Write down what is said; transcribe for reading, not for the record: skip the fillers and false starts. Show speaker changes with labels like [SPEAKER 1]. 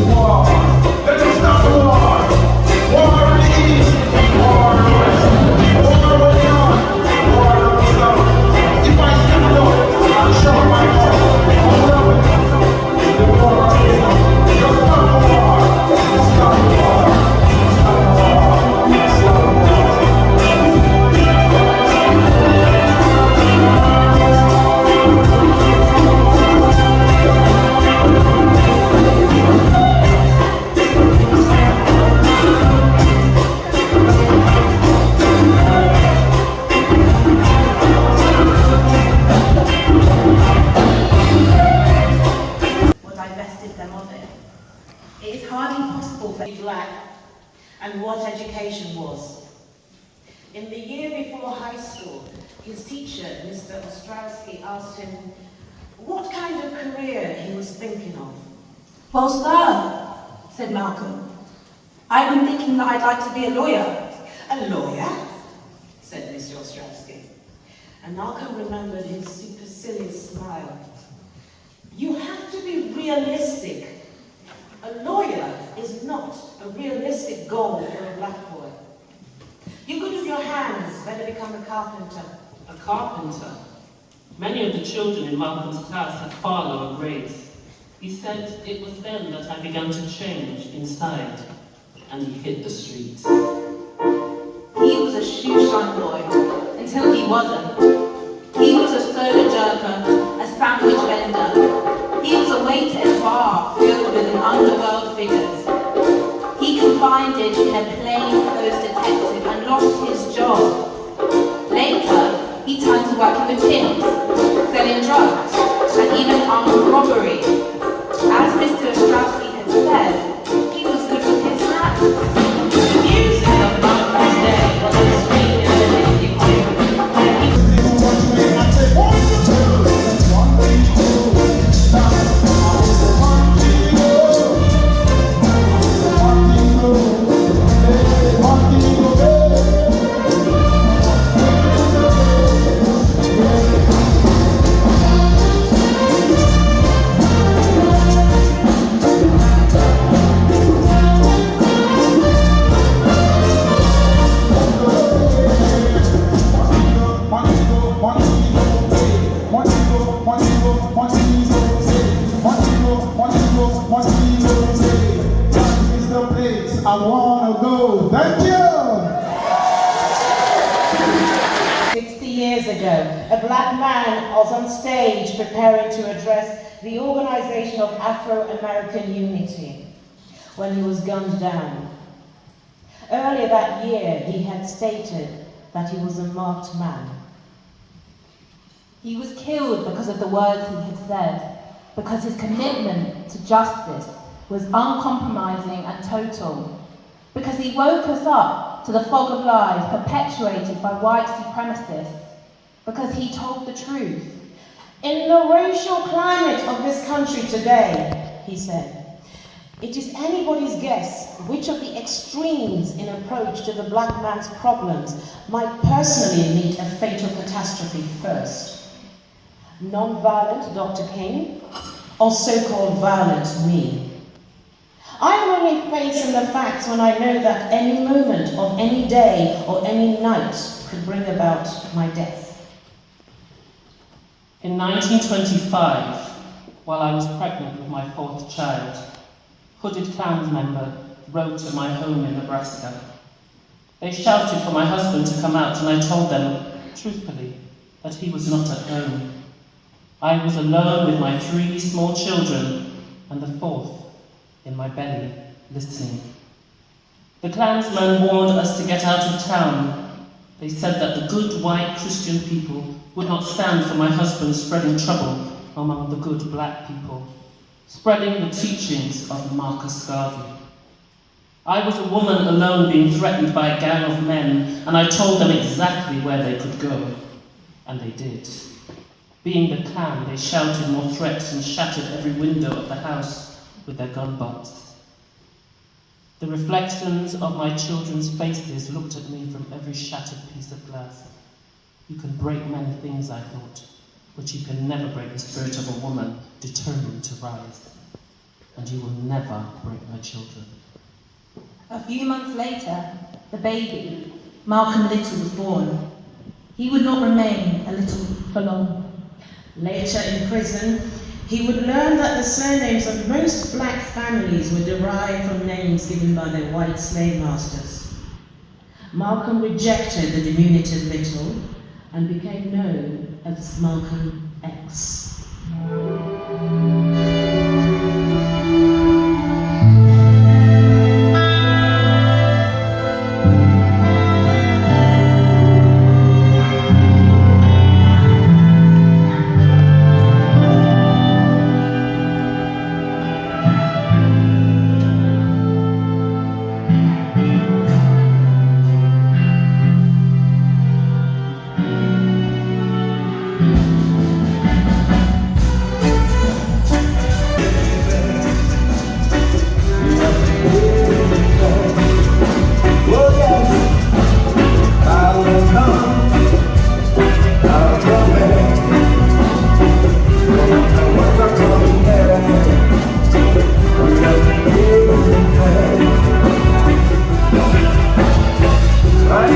[SPEAKER 1] War. Let us stop the war. War in the east, war in the west. War in the north, war in the south. If I stand up, I'll show my heart. Hold up. The war is up. Just stop the war. Stop the war. Stop the war. Stop the war.
[SPEAKER 2] It is hardly possible to be black and what education was. In the year before high school, his teacher, Mr. Ostrowski, asked him what kind of career he was thinking of.
[SPEAKER 3] Well, sir, said Malcolm, I've been thinking that I'd like to be a lawyer.
[SPEAKER 2] A lawyer? Said Mr. Ostrowski. And Malcolm remembered his supercilious smile. You have to be realistic. A lawyer is not a realistic goal for a black boy. You're good with your hands, better become a carpenter.
[SPEAKER 4] A carpenter? Many of the children in Malcolm's class had far lower grades. He said it was then that I began to change inside, and he hit the streets.
[SPEAKER 3] He was a shoeshine boy, until he wasn't. He was a soda jerker, a sandwich vendor. He was a waiter at a bar filled with an underworld figures. He confided in a plainclothes detective and lost his job. Later, he turned to working with pimps, selling drugs, and even armed robbery. As Mr. Ostrowski had said, he was good with his hands. The music of Malcolm's day was as sweet as a lady home.
[SPEAKER 1] I wanna go. Thank you.
[SPEAKER 2] 60 years ago, a black man was on stage preparing to address the Organization of Afro-American Unity when he was gunned down. Earlier that year, he had stated that he was a marked man.
[SPEAKER 3] He was killed because of the words he had said, because his commitment to justice was uncompromising and total, because he woke us up to the fog of lies perpetuated by white supremacists, because he told the truth.
[SPEAKER 2] In the racial climate of this country today, he said, it is anybody's guess which of the extremes in approach to the black man's problems might personally meet a fatal catastrophe first. Non-violent Dr. King, or so-called violent me. I am only facing the facts when I know that any moment of any day or any night could bring about my death.
[SPEAKER 4] In 1925, while I was pregnant with my fourth child, hooded Klans member rode to my home in Nebraska. They shouted for my husband to come out, and I told them, truthfully, that he was not at home. I was alone with my 3 small children and the fourth in my belly, listening. The Klansmen warned us to get out of town. They said that the good white Christian people would not stand for my husband spreading trouble among the good black people, spreading the teachings of Marcus Garvey. I was a woman alone being threatened by a gang of men, and I told them exactly where they could go, and they did. Being the Klan, they shouted more threats and shattered every window of the house with their gun butts. The reflections of my children's faces looked at me from every shattered piece of glass. You can break many things, I thought, but you can never break the spirit of a woman determined to rise. and you will never break my children.
[SPEAKER 3] A few months later, the baby, Malcolm Little, was born. He would not remain a little for long.
[SPEAKER 2] Later in prison, he would learn that the surnames of most black families were derived from names given by their white slave masters. Malcolm rejected the diminutive Little and became known as Malcolm X.
[SPEAKER 1] Right,